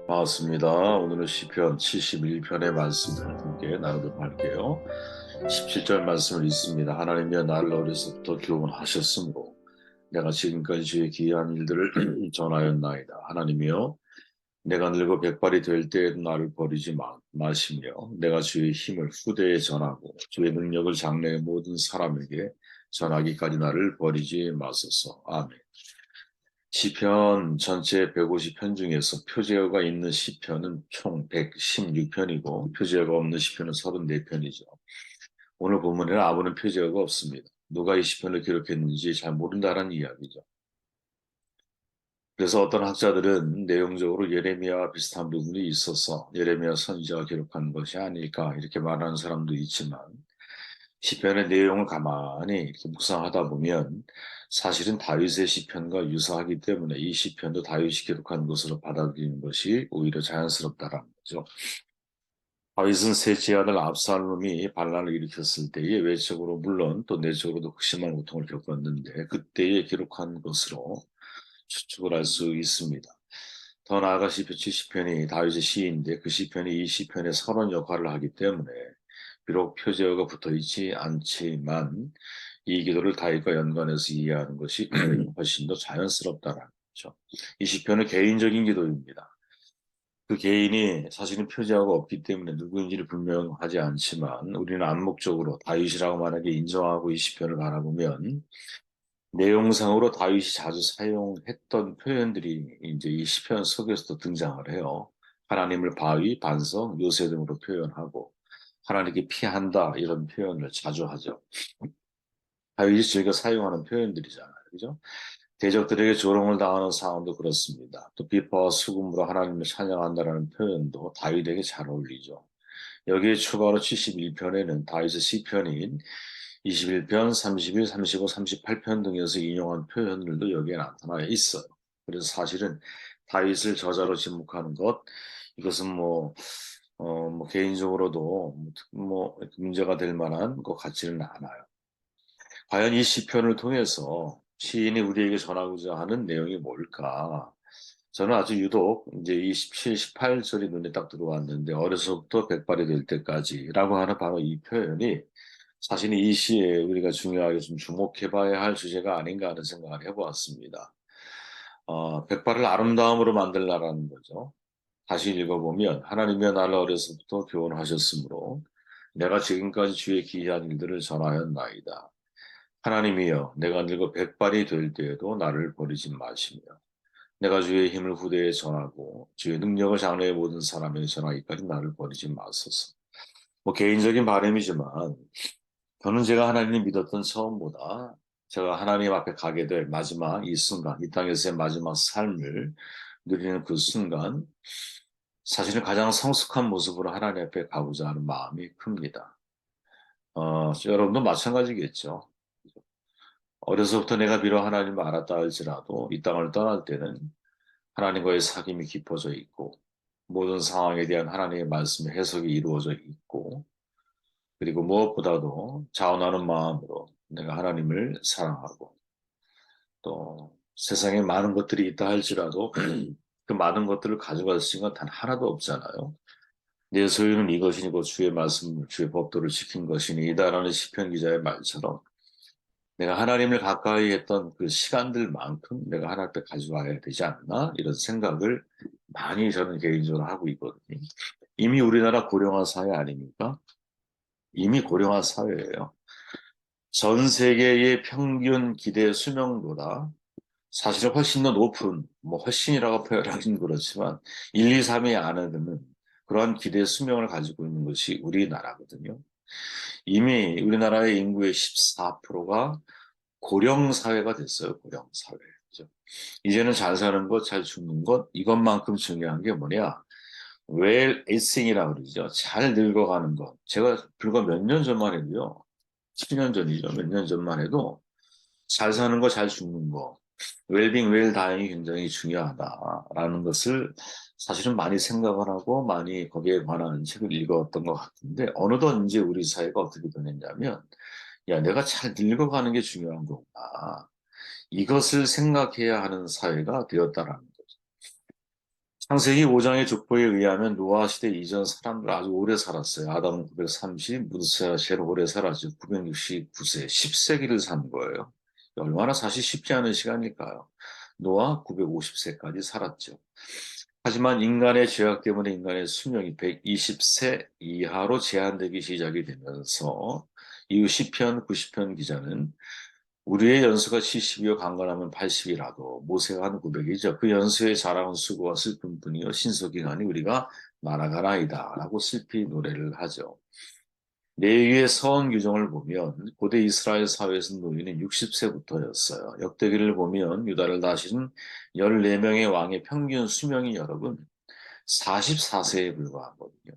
반갑습니다. 오늘은 시편 71편의 말씀을 함께 나누도록 할게요. 17절 말씀을 읽습니다. 하나님이여 나를 어려서부터 교훈하셨으므로 내가 지금까지 주의 기이한 일들을 전하였나이다. 하나님이여 내가 늙어 백발이 될 때에도 나를 버리지 마시며 내가 주의 힘을 후대에 전하고 주의 능력을 장래의 모든 사람에게 전하기까지 나를 버리지 마소서. 아멘. 시편 전체 150편 중에서 표제어가 있는 시편은 총 116편이고 표제어가 없는 시편은 34편이죠. 오늘 본문에는 아무런 표제어가 없습니다. 누가 이 시편을 기록했는지 잘 모른다는 이야기죠. 그래서 어떤 학자들은 내용적으로 예레미야와 비슷한 부분이 있어서 예레미야 선지자가 기록한 것이 아닐까 이렇게 말하는 사람도 있지만 시편의 내용을 가만히 이렇게 묵상하다 보면 사실은 다윗의 시편과 유사하기 때문에 이 시편도 다윗이 기록한 것으로 받아들이는 것이 오히려 자연스럽다라는 거죠. 다윗은 셋째 아들 압살롬이 반란을 일으켰을 때에 외적으로 물론 또 내적으로도 극심한 고통을 겪었는데 그때에 기록한 것으로 추측을 할 수 있습니다. 더 나아가 시편 70편이 다윗의 시인데 그 시편이 이 시편의 서론 역할을 하기 때문에 비록 표제어가 붙어 있지 않지만 이 기도를 다윗과 연관해서 이해하는 것이 훨씬 더 자연스럽다라는 거죠. 이 시편은 개인적인 기도입니다. 그 개인이 사실은 표제어가 없기 때문에 누구인지를 분명하지 않지만 우리는 암묵적으로 다윗이라고 만약에 인정하고 이 시편을 바라보면 내용상으로 다윗이 자주 사용했던 표현들이 이제 이 시편 속에서도 등장을 해요. 하나님을 바위, 반석, 요새 등으로 표현하고 하나님께 피한다 이런 표현을 자주 하죠. 다윗이 즐겨 사용하는 표현들이잖아요. 그죠? 대적들에게 조롱을 당하는 상황도 그렇습니다. 또 비파와 수금으로 하나님을 찬양한다라는 표현도 다윗에게 잘 어울리죠. 여기에 추가로 71편에는 다윗의 시편인 21편, 31, 35, 38편 등에서 인용한 표현들도 여기에 나타나 있어요. 그래서 사실은 다윗을 저자로 지목하는 것, 이것은 뭐 개인적으로도 문제가 될 만한 것 같지는 않아요. 과연 이 시편을 통해서 시인이 우리에게 전하고자 하는 내용이 뭘까? 저는 아주 유독 이제 이 17, 18절이 눈에 딱 들어왔는데 어려서부터 백발이 될 때까지라고 하는 바로 이 표현이 사실 이 시에 우리가 중요하게 좀 주목해 봐야 할 주제가 아닌가 하는 생각을 해보았습니다. 백발을 아름다움으로 만들라라는 거죠. 다시 읽어보면 하나님이 나를 어려서부터 교훈하셨으므로 내가 지금까지 주의 기이한 일들을 전하였나이다. 하나님이여 내가 늙어 백발이 될 때에도 나를 버리지 마시며 내가 주의 힘을 후대에 전하고 주의 능력을 장래의 모든 사람에게 전하기까지 나를 버리지 마소서. 뭐 개인적인 바람이지만 저는 제가 하나님을 믿었던 처음보다 제가 하나님 앞에 가게 될 마지막 이 순간, 이 땅에서의 마지막 삶을 누리는 그 순간 사실은 가장 성숙한 모습으로 하나님 앞에 가고자 하는 마음이 큽니다. 여러분도 마찬가지겠죠. 어려서부터 내가 비록 하나님을 알았다 할지라도 이 땅을 떠날 때는 하나님과의 사귐이 깊어져 있고 모든 상황에 대한 하나님의 말씀의 해석이 이루어져 있고 그리고 무엇보다도 자원하는 마음으로 내가 하나님을 사랑하고 또 세상에 많은 것들이 있다 할지라도 그 많은 것들을 가져갈 수 있는 건 단 하나도 없잖아요. 내 소유는 이것이니 곧 주의 말씀, 주의 법도를 지킨 것이니이다라는 시편 기자의 말처럼 내가 하나님을 가까이 했던 그 시간들만큼 내가 하나님 앞에 가져와야 되지 않나 이런 생각을 많이 저는 개인적으로 하고 있거든요. 이미 우리나라 고령화 사회 아닙니까? 이미 고령화 사회예요. 전 세계의 평균 기대 수명보다 사실은 훨씬 더 높은, 뭐 훨씬이라고 표현하기는 그렇지만 1, 2, 3위 안에 드는 그러한 기대 수명을 가지고 있는 것이 우리나라거든요. 이미 우리나라의 인구의 14%가 고령 사회가 됐어요. 고령 사회. 그죠? 이제는 잘 사는 것, 잘 죽는 것, 이것만큼 중요한 게 뭐냐? 웰 에이싱이라고 그러죠. 잘 늙어가는 것. 제가 불과 몇 년 전만 해도요. 10년 전이죠. 몇 년 전만 해도 잘 사는 거, 잘 죽는 거. 웰빙, 웰다잉이 굉장히 중요하다라는 것을 사실은 많이 생각을 하고 많이 거기에 관한 책을 읽었던 것 같은데 어느덧 이제 우리 사회가 어떻게 변했냐면 야, 내가 잘 늙어가는 게 중요한 거구나. 이것을 생각해야 하는 사회가 되었다라는 거죠. 창세기 5장의 족보에 의하면 노아 시대 이전 사람들 아주 오래 살았어요. 아담은 930, 무드셀은 오래 살았죠. 969세, 10세기를 산 거예요. 얼마나 사실 쉽지 않은 시간일까요? 노아 950세까지 살았죠. 하지만 인간의 죄악 때문에 인간의 수명이 120세 이하로 제한되기 시작이 되면서 이후 시편 90편 기자는 우리의 연수가 70이요 강건하면 80이라도 모세가 한 900이죠. 그 연수에 자랑은 수고와 슬픈 뿐이요 신속이하니 우리가 날아가나이다 라고 슬피 노래를 하죠. 레위의 서원 규정을 보면 고대 이스라엘 사회에서 노인은 60세부터였어요. 역대기를 보면 유다를 다스린 14명의 왕의 평균 수명이 여러분 44세에 불과하거든요.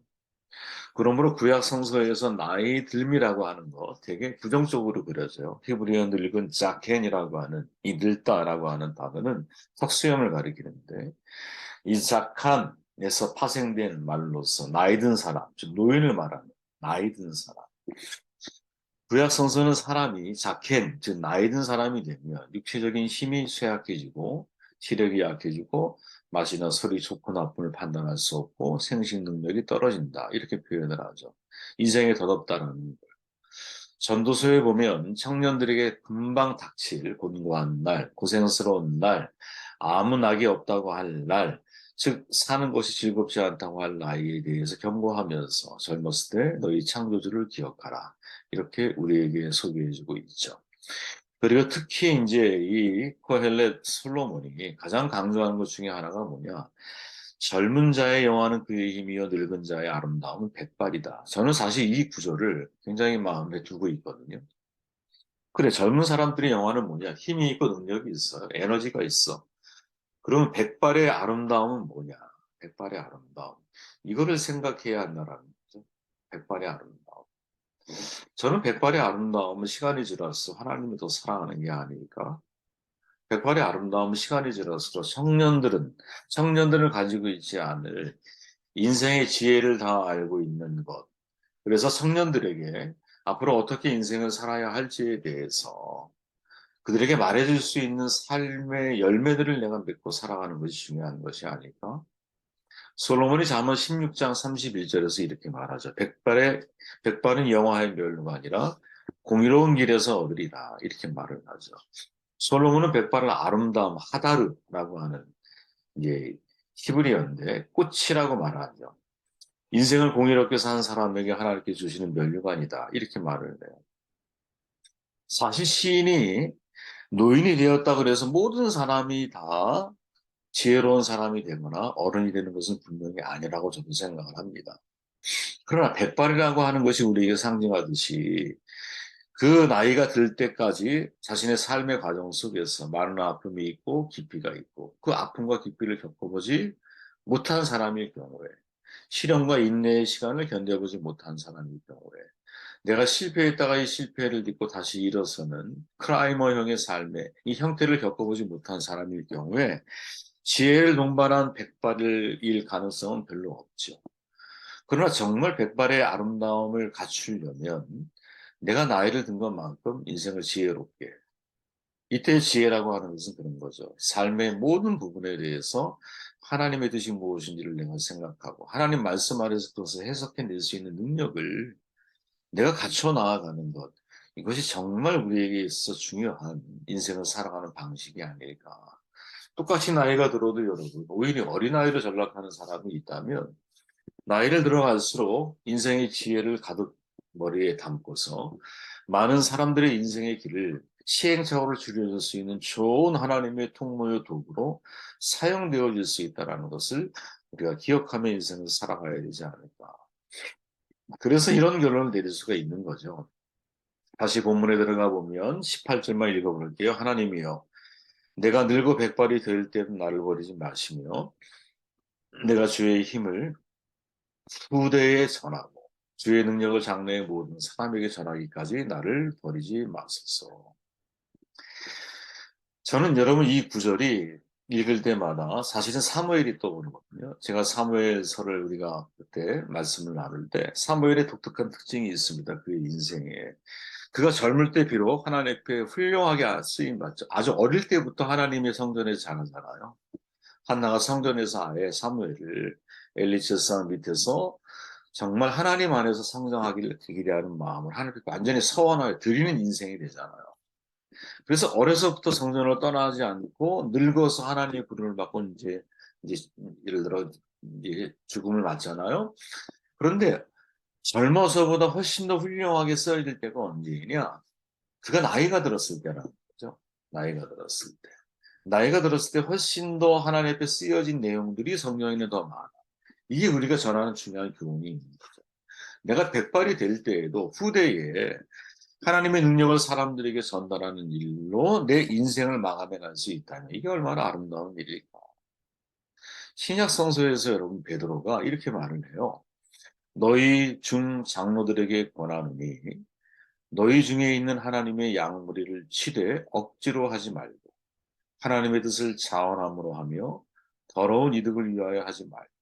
그러므로 구약 성서에서 나이 들미라고 하는 거 되게 부정적으로 그려져요. 히브리어 늙은 자켄이라고 하는 이 늙다라고 하는 단어는 턱수염을 가리키는데 이 자칸에서 파생된 말로서 나이 든 사람, 즉 노인을 말하는 나이 든 사람. 구약 성서는 사람이 자켄, 즉 나이 든 사람이 되면 육체적인 힘이 쇠약해지고 시력이 약해지고 맛이나 소리 좋고 나쁨을 판단할 수 없고 생식 능력이 떨어진다. 이렇게 표현을 하죠. 인생이 더덥다는 걸. 전도서에 보면 청년들에게 금방 닥칠 곤고한 날, 고생스러운 날, 아무 낙이 없다고 할 날, 즉 사는 것이 즐겁지 않다고 할 나이에 대해서 경고하면서 젊었을 때 너희 창조주를 기억하라. 이렇게 우리에게 소개해주고 있죠. 그리고 특히 이제 이 코헬렛 솔로몬이 가장 강조하는 것 중에 하나가 뭐냐? 젊은 자의 영화는 그의 힘이요 늙은 자의 아름다움은 백발이다. 저는 사실 이 구절을 굉장히 마음에 두고 있거든요. 그래, 젊은 사람들의 영화는 뭐냐? 힘이 있고 능력이 있어요. 에너지가 있어. 그러면 백발의 아름다움은 뭐냐? 백발의 아름다움. 이거를 생각해야 한다라는 거죠. 백발의 아름다움. 저는 백발의 아름다움은 시간이 지날수록 하나님을 더 사랑하는 게 아닐까? 백발의 아름다움은 시간이 지날수록 청년들을 가지고 있지 않을 인생의 지혜를 다 알고 있는 것. 그래서 청년들에게 앞으로 어떻게 인생을 살아야 할지에 대해서 그들에게 말해줄 수 있는 삶의 열매들을 내가 맺고 살아가는 것이 중요한 것이 아닐까? 솔로몬이 잠언 16장 31절에서 이렇게 말하죠. 백발은 영화의 멸류가 아니라 공의로운 길에서 얻으리라. 이렇게 말을 하죠. 솔로몬은 백발을 아름다움, 하다르라고 하는 이제 히브리어인데 꽃이라고 말하죠. 인생을 공의롭게 사는 사람에게 하나님께 주시는 멸류관이다. 이렇게 말을 해요. 사실 시인이 노인이 되었다 그래서 모든 사람이 다 지혜로운 사람이 되거나 어른이 되는 것은 분명히 아니라고 저도 생각을 합니다. 그러나 백발이라고 하는 것이 우리에게 상징하듯이 그 나이가 들 때까지 자신의 삶의 과정 속에서 많은 아픔이 있고 깊이가 있고 그 아픔과 깊이를 겪어보지 못한 사람일 경우에 실현과 인내의 시간을 견뎌보지 못한 사람일 경우에 내가 실패했다가 이 실패를 딛고 다시 일어서는 크라이머형의 삶의 이 형태를 겪어보지 못한 사람일 경우에 지혜를 동반한 백발일 가능성은 별로 없죠. 그러나 정말 백발의 아름다움을 갖추려면 내가 나이를 든 것만큼 인생을 지혜롭게. 이때 지혜라고 하는 것은 그런 거죠. 삶의 모든 부분에 대해서 하나님의 뜻이 무엇인지를 내가 생각하고 하나님 말씀 아래서 그것을 해석해낼 수 있는 능력을 내가 갖춰 나아가는 것. 이것이 정말 우리에게 있어 중요한 인생을 살아가는 방식이 아닐까. 똑같이 나이가 들어도 여러분, 오히려 어린아이로 전락하는 사람이 있다면 나이를 들어갈수록 인생의 지혜를 가득 머리에 담고서 많은 사람들의 인생의 길을 시행착오를 줄여줄 수 있는 좋은 하나님의 통로의 도구로 사용되어질 수 있다는 것을 우리가 기억하며 인생을 살아가야 되지 않을까. 그래서 이런 결론을 내릴 수가 있는 거죠. 다시 본문에 들어가 보면 18절만 읽어볼게요. 하나님이여, 내가 늙어 백발이 될 때도 나를 버리지 마시며 내가 주의 힘을 후대에 전하고 주의 능력을 장래의 모든 사람에게 전하기까지 나를 버리지 마소서. 저는 여러분 이 구절이 읽을 때마다 사실은 사무엘이 떠오르거든요. 제가 사무엘서를 우리가 그때 말씀을 나눌 때 사무엘의 독특한 특징이 있습니다. 그의 인생에. 그가 젊을 때 비록 하나님 앞에 훌륭하게 쓰임 받죠. 아주 어릴 때부터 하나님의 성전에 자라잖아요. 한나가 성전에서 아예 사무엘을 엘리 제사장 밑에서 정말 하나님 안에서 성장하기를 기대하는 마음을 하나님께 완전히 서원하여 드리는 인생이 되잖아요. 그래서 어려서부터 성전을 떠나지 않고 늙어서 하나님의 부름을 받고 이제 예를 들어 이제 죽음을 맞잖아요. 그런데 젊어서보다 훨씬 더 훌륭하게 써야 될 때가 언제이냐? 그가 나이가 들었을 때라는 거죠. 나이가 들었을 때. 나이가 들었을 때 훨씬 더 하나님 앞에 쓰여진 내용들이 성경에는 더 많아. 이게 우리가 전하는 중요한 교훈이 있는 거죠. 내가 백발이 될 때에도 후대에 하나님의 능력을 사람들에게 전달하는 일로 내 인생을 마감해 갈 수 있다면 이게 얼마나 아름다운 일일까. 신약 성서에서 여러분 베드로가 이렇게 말을 해요. 너희 중 장로들에게 권하노니 너희 중에 있는 하나님의 양무리를 치되 억지로 하지 말고 하나님의 뜻을 자원함으로 하며 더러운 이득을 위하여 하지 말고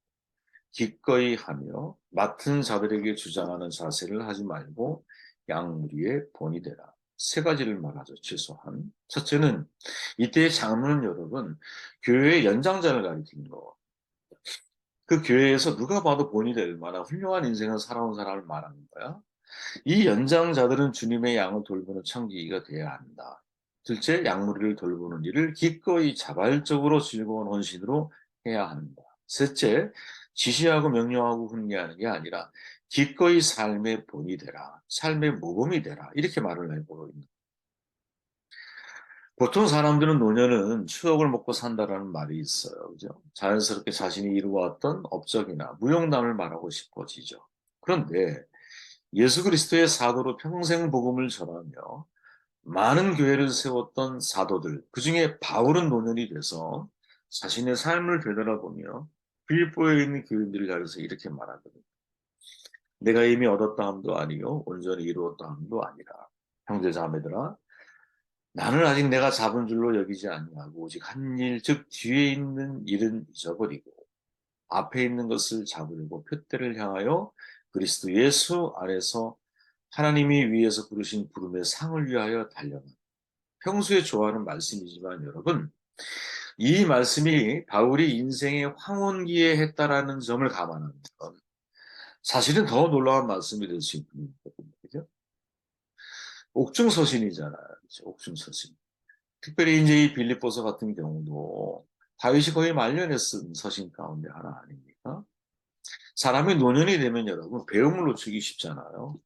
기꺼이 하며 맡은 자들에게 주장하는 자세를 하지 말고 양무리의 본이 되라. 세 가지를 말하죠. 최소한. 첫째는 이때의 장로는 여러분 교회의 연장자를 가리키는 거. 그 교회에서 누가 봐도 본이 될 만한 훌륭한 인생을 살아온 사람을 말하는 거야. 이 연장자들은 주님의 양을 돌보는 청지기가 돼야 한다. 둘째, 양무리를 돌보는 일을 기꺼이 자발적으로 즐거운 헌신으로 해야 한다. 셋째, 지시하고 명령하고 훈계하는 게 아니라 기꺼이 삶의 본이 되라. 삶의 모범이 되라. 이렇게 말을 해보고 있는. 보통 사람들은 노년은 추억을 먹고 산다라는 말이 있어요. 그죠? 자연스럽게 자신이 이루어왔던 업적이나 무용담을 말하고 싶어지죠. 그런데 예수 그리스도의 사도로 평생 복음을 전하며 많은 교회를 세웠던 사도들, 그중에 바울은 노년이 돼서 자신의 삶을 되돌아보며 빌보에 있는 교인들을 향해서 이렇게 말하거든요. 내가 이미 얻었다 함도 아니요 온전히 이루었다 함도 아니라 형제 자매들아 나는 아직 내가 잡은 줄로 여기지 아니하고 오직 한 일, 즉 뒤에 있는 일은 잊어버리고 앞에 있는 것을 잡으려고 표대를 향하여 그리스도 예수 안에서 하나님이 위에서 부르신 부름의 상을 위하여 달려간 평소에 좋아하는 말씀이지만 여러분 이 말씀이 바울이 인생의 황혼기에 했다라는 점을 감안하면 사실은 더 놀라운 말씀이 될 수 있는 거거든요. 그죠? 옥중서신이잖아요. 그죠? 옥중서신. 특별히 이제 이 빌립보서 같은 경우도 다윗이 거의 말년에 쓴 서신 가운데 하나 아닙니까? 사람이 노년이 되면 여러분 배움을 놓치기 쉽잖아요.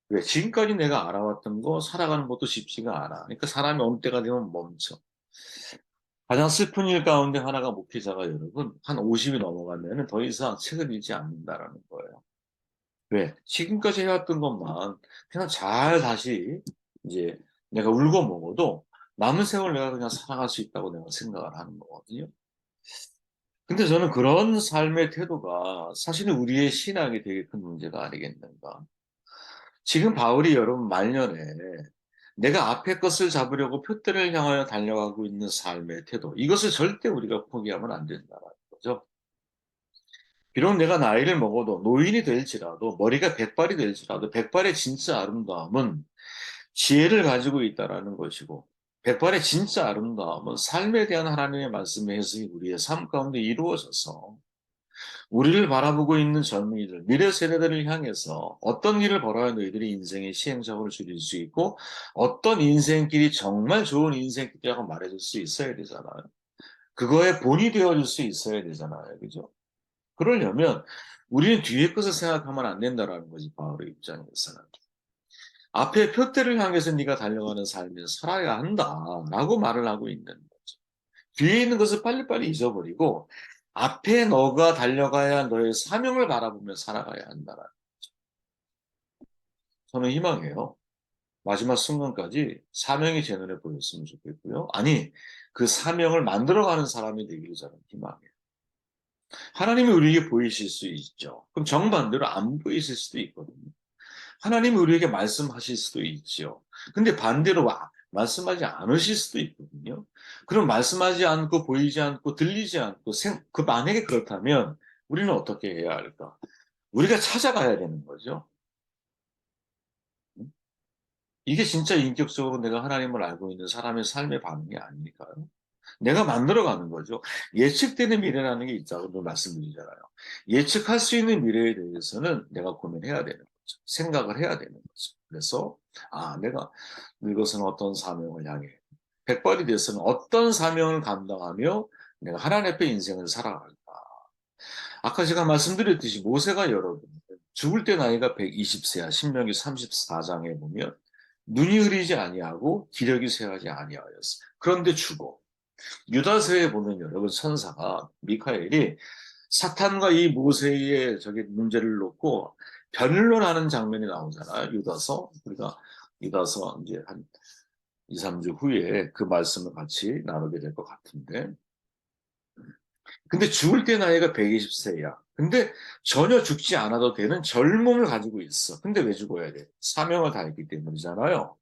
왜? 지금까지 내가 알아왔던 거 살아가는 것도 쉽지가 않아. 그러니까 사람이 어느 때가 되면 멈춰. 가장 슬픈 일 가운데 하나가 목회자가 여러분 한 50이 넘어가면 더 이상 책을 읽지 않는다라는 거예요. 왜? 지금까지 해왔던 것만 그냥 잘 다시 이제 내가 울고 먹어도 남은 세월 내가 그냥 살아갈 수 있다고 내가 생각을 하는 거거든요. 근데 저는 그런 삶의 태도가 사실은 우리의 신앙에 되게 큰 문제가 아니겠는가. 지금 바울이 여러분 말년에 내가 앞에 것을 잡으려고 표대를 향하여 달려가고 있는 삶의 태도. 이것을 절대 우리가 포기하면 안 된다는 거죠. 비록 내가 나이를 먹어도 노인이 될지라도 머리가 백발이 될지라도 백발의 진짜 아름다움은 지혜를 가지고 있다라는 것이고 백발의 진짜 아름다움은 삶에 대한 하나님의 말씀의 해석이 우리의 삶 가운데 이루어져서 우리를 바라보고 있는 젊은이들, 미래 세대들을 향해서 어떤 일을 벌어야 너희들이 인생의 시행착오를 줄일 수 있고 어떤 인생길이 정말 좋은 인생길이라고 말해줄 수 있어야 되잖아요. 그거에 본이 되어줄 수 있어야 되잖아요. 그죠? 그러려면 우리는 뒤에 것을 생각하면 안 된다라는 거지, 바울의 입장에서는. 앞에 표대를 향해서 네가 달려가는 삶을 살아야 한다라고 말을 하고 있는 거죠. 뒤에 있는 것을 빨리빨리 잊어버리고 앞에 너가 달려가야 할 너의 사명을 바라보며 살아가야 한다라는 저는 희망해요. 마지막 순간까지 사명이 제 눈에 보였으면 좋겠고요. 아니, 그 사명을 만들어가는 사람이 되기를 저는 희망해요. 하나님이 우리에게 보이실 수 있죠. 그럼 정반대로 안 보이실 수도 있거든요. 하나님이 우리에게 말씀하실 수도 있죠. 근데 반대로 말씀하지 않으실 수도 있거든요. 그럼 말씀하지 않고 보이지 않고 들리지 않고 만약에 그렇다면 우리는 어떻게 해야 할까? 우리가 찾아가야 되는 거죠. 이게 진짜 인격적으로 내가 하나님을 알고 있는 사람의 삶의 반응이 아닐까요? 내가 만들어가는 거죠. 예측되는 미래라는 게 있다고 말씀드리잖아요. 예측할 수 있는 미래에 대해서는 내가 고민해야 되는 거죠. 생각을 해야 되는 거죠. 그래서 내가 늙어서는 어떤 사명을 향해 백발이 돼서는 어떤 사명을 감당하며 내가 하나님 앞에 인생을 살아갈까. 아까 제가 말씀드렸듯이 모세가 여러분 죽을 때 나이가 120세야. 신명기 34장에 보면 눈이 흐리지 아니하고 기력이 쇠하지 아니하였어. 그런데 죽어. 유다서에 보면 여러분 천사가 미카엘이 사탄과 이 모세의 저기 문제를 놓고 변론하는 장면이 나오잖아요. 유다서 우리가 유다서 이제 한 2, 3주 후에 그 말씀을 같이 나누게 될 것 같은데 근데 죽을 때 나이가 120세야. 근데 전혀 죽지 않아도 되는 젊음을 가지고 있어. 근데 왜 죽어야 돼? 사명을 다했기 때문이잖아요.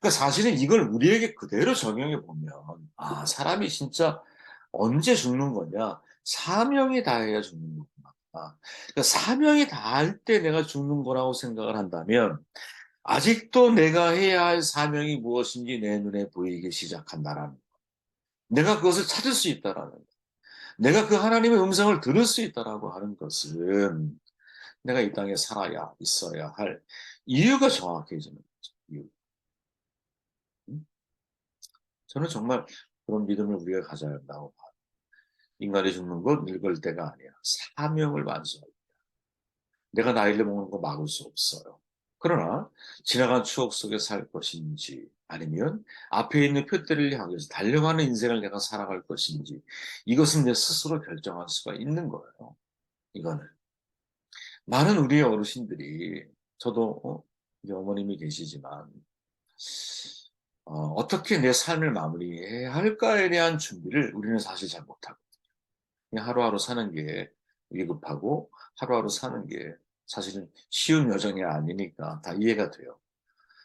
그러니까 사실은 이걸 우리에게 그대로 적용해 보면 사람이 진짜 언제 죽는 거냐? 사명이 다해야 죽는 거구나. 그러니까 사명이 다할 때 내가 죽는 거라고 생각을 한다면 아직도 내가 해야 할 사명이 무엇인지 내 눈에 보이기 시작한다라는 거. 내가 그것을 찾을 수 있다라는 거. 내가 그 하나님의 음성을 들을 수 있다라고 하는 것은 내가 이 땅에 살아야 있어야 할 이유가 정확해지는 거죠. 이유. 음? 저는 정말 그런 믿음을 우리가 가져야 한다고 봐요. 인간이 죽는 건 늙을 때가 아니야. 사명을 완수할 때. 내가 나이를 먹는 거 막을 수 없어요. 그러나 지나간 추억 속에 살 것인지 아니면 앞에 있는 표대를 향해서 달려가는 인생을 내가 살아갈 것인지 이것은 내 스스로 결정할 수가 있는 거예요. 이거는. 많은 우리의 어르신들이 저도 이제 어머님이 계시지만 어떻게 내 삶을 마무리해야 할까에 대한 준비를 우리는 사실 잘 못하고 그냥 하루하루 사는 게 위급하고 하루하루 사는 게 사실은 쉬운 여정이 아니니까 다 이해가 돼요.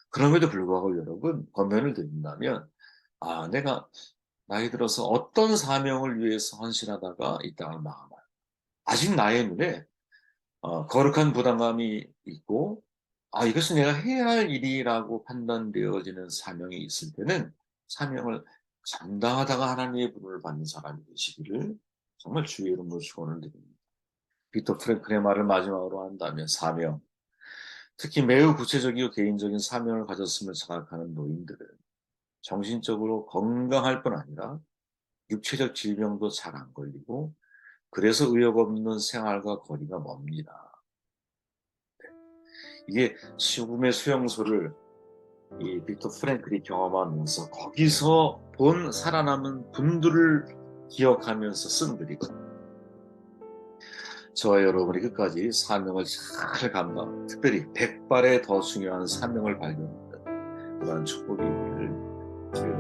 그럼에도 불구하고 여러분 권면을 드린다면 내가 나이 들어서 어떤 사명을 위해서 헌신하다가 이 땅을 마감할 아직 나의 눈에 거룩한 부담감이 있고 이것은 내가 해야 할 일이라고 판단되어지는 사명이 있을 때는 사명을 감당하다가 하나님의 부름을 받는 사람이 되시기를 정말 주의 이름으로 축원을 드립니다. 빅터 프랭클의 말을 마지막으로 한다면 사명, 특히 매우 구체적이고 개인적인 사명을 가졌음을 생각하는 노인들은 정신적으로 건강할 뿐 아니라 육체적 질병도 잘 안 걸리고 그래서 의욕 없는 생활과 거리가 멉니다. 이게 죽음의 수용소를 이 빅터 프랭클이 경험하면서 거기서 본 살아남은 분들을 기억하면서 쓴 글이거든요. 저와 여러분이 끝까지 사명을 잘 감당, 특별히 100발의 더 중요한 사명을 발견하는 그런 축복이 있기를 주의